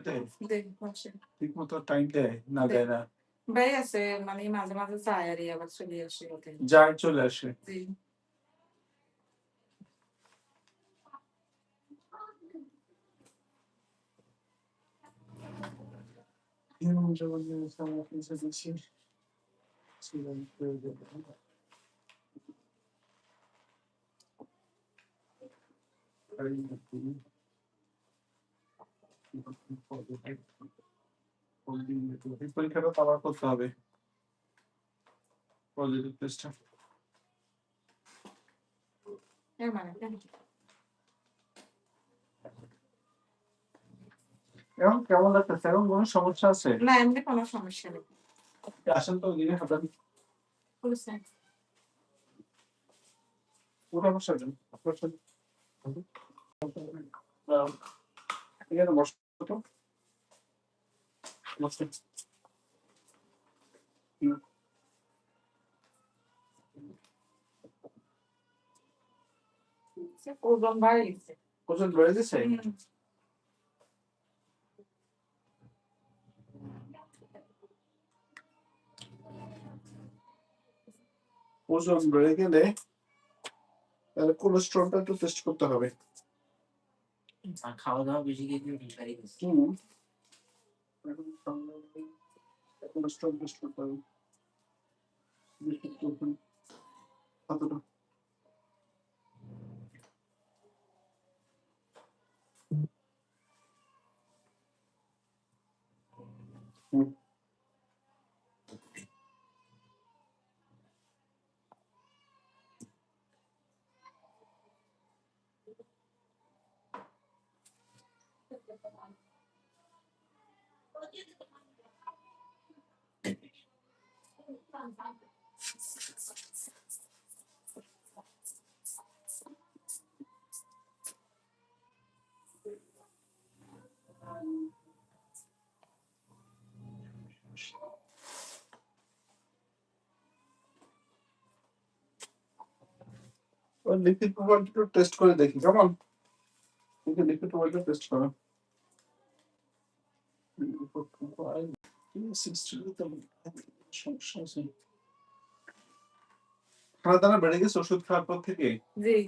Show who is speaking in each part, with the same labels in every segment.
Speaker 1: দেখ বসে
Speaker 2: ঠিক মতো টাইম দেয় না দেয় না
Speaker 1: ভাই আছে মানে মাঝে মাঝে যায় আর আবার চলে আসে ওদের
Speaker 2: যায় চলে আসে
Speaker 1: জি
Speaker 2: এই পরীক্ষাটা তো আবার করতে হবে পজিটিভ টেস্টটা
Speaker 1: মানে
Speaker 2: এখন কেমন লাগতেছে এখন কোনো সমস্যা আছে
Speaker 1: না এমনি কোনো সমস্যা নেই
Speaker 2: আসেন তো দিনে হাতান
Speaker 1: বুঝছেন
Speaker 2: পুরো বসা যান এখানে বসো তো বসো
Speaker 1: ওজন বাড়ে গেছে
Speaker 2: ওজন বেড়ে গেছে ওজন বেড়ে গেলে তাহলে কোলেস্ট্রলটা একটু টেস্ট করতে হবে
Speaker 3: আর খাওয়া দাওয়া বেশি খেয়ে বেশি গেছে
Speaker 2: কোলেস্ট্রল টেস্ট করতে হবে কতটা লিপিড প্রোফাইলটা টেস্ট করে দেখি কেমন লিপিড প্রোফাইলটা টেস্ট করো সমস্যা আছে খাওয়া দাওয়া বেড়ে গেছে ওষুধ খাওয়ার পর থেকে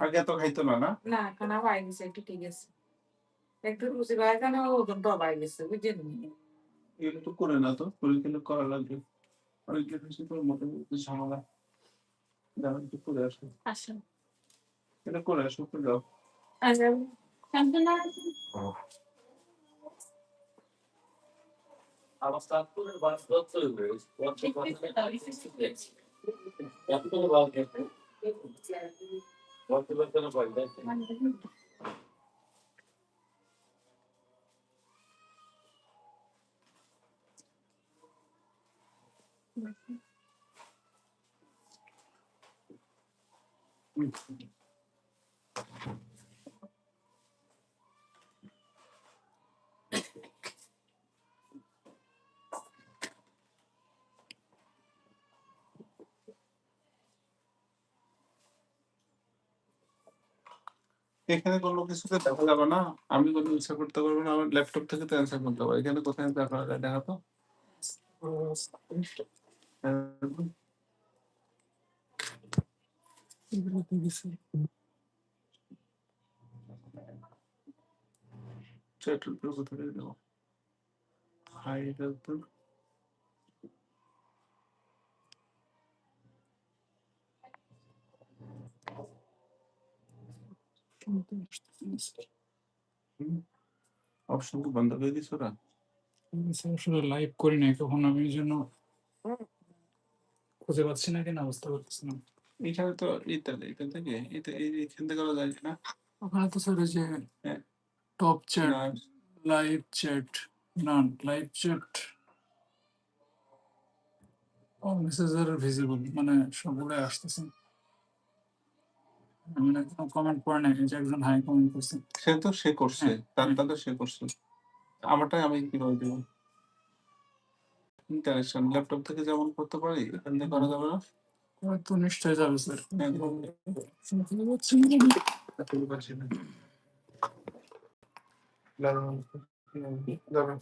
Speaker 2: আগে এত খাইতো না না
Speaker 1: না খানা বাইরে গেছে একটু ঠিক আছে একটু রুচি বাইরে কেন ওজনটা বাইরে গেছে বুঝছেন
Speaker 2: এগুলো তো করে না তো পরীক্ষা করা লাগবে অনেক কিছু তো মোটামুটি ঝামেলা যারা একটু করে আসো
Speaker 1: আসেন
Speaker 2: এটা করে আসো করে যাও
Speaker 1: আচ্ছা শান্তনা
Speaker 3: Abastactul bastățului, orice Capitolul Valghe. Foarte bine că voi,
Speaker 2: এখানে কোনো কিছুতে দেখা যাবে না আমি কোনো ইচ্ছা করতে পারবো না আমার ল্যাপটপ থেকে তো অ্যান্সার করতে পারবো এখানে কোথায় দেখা যায় দেখা তো চ্যাটের উপর কোথায় দেবো হাইডের উপর অপশন তো বন্ধ করে দিছ ওরা
Speaker 4: আসলে লাইভ করি না কখন আমি এই জন্য খুঁজে পাচ্ছি না কেন বুঝতে পারতেছি না
Speaker 2: এখানে তো এটা থেকে এটা এইখান থেকে করা যায় না
Speaker 4: ওখানে তো স্যার যে টপ চ্যাট লাইভ চ্যাট না live chat all messages are visible মানে সবগুলো আসতেছে আমি না কমেন্ট করে নাই যে একজন হাই কমেন্ট করছে
Speaker 2: সে তো সে করছে তার তো সে করছে আমারটাই আমি কিভাবে দেবো ইন্টারেকশন ল্যাপটপ থেকে যেমন করতে পারি এখান থেকে করা যাবে না
Speaker 4: তো নিশ্চয়ই যাবে স্যার
Speaker 2: পারছি না দাঁড়ান